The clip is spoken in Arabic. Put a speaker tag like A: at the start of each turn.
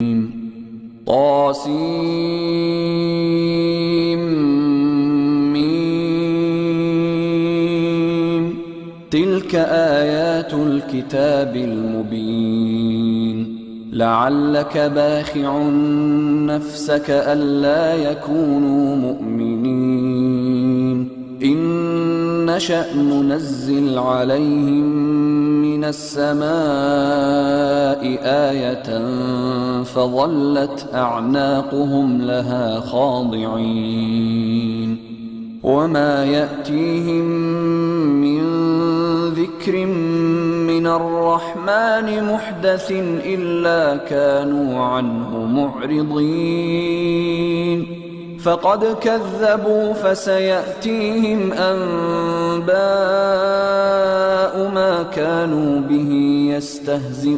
A: طسم. تلك آيات الكتاب المبين. لعلك باخع نفسك ألا يكونوا مؤمنين إن نشأ ننزل عليهم من السماء آية فظلت أعناقهم لها خاضعين وما يأتيهم من ذكر من الرحمن محدث إلا كانوا عنه معرضين فقد كذبوا فسيأتيهم أنباء ما كانوا به يستهزئون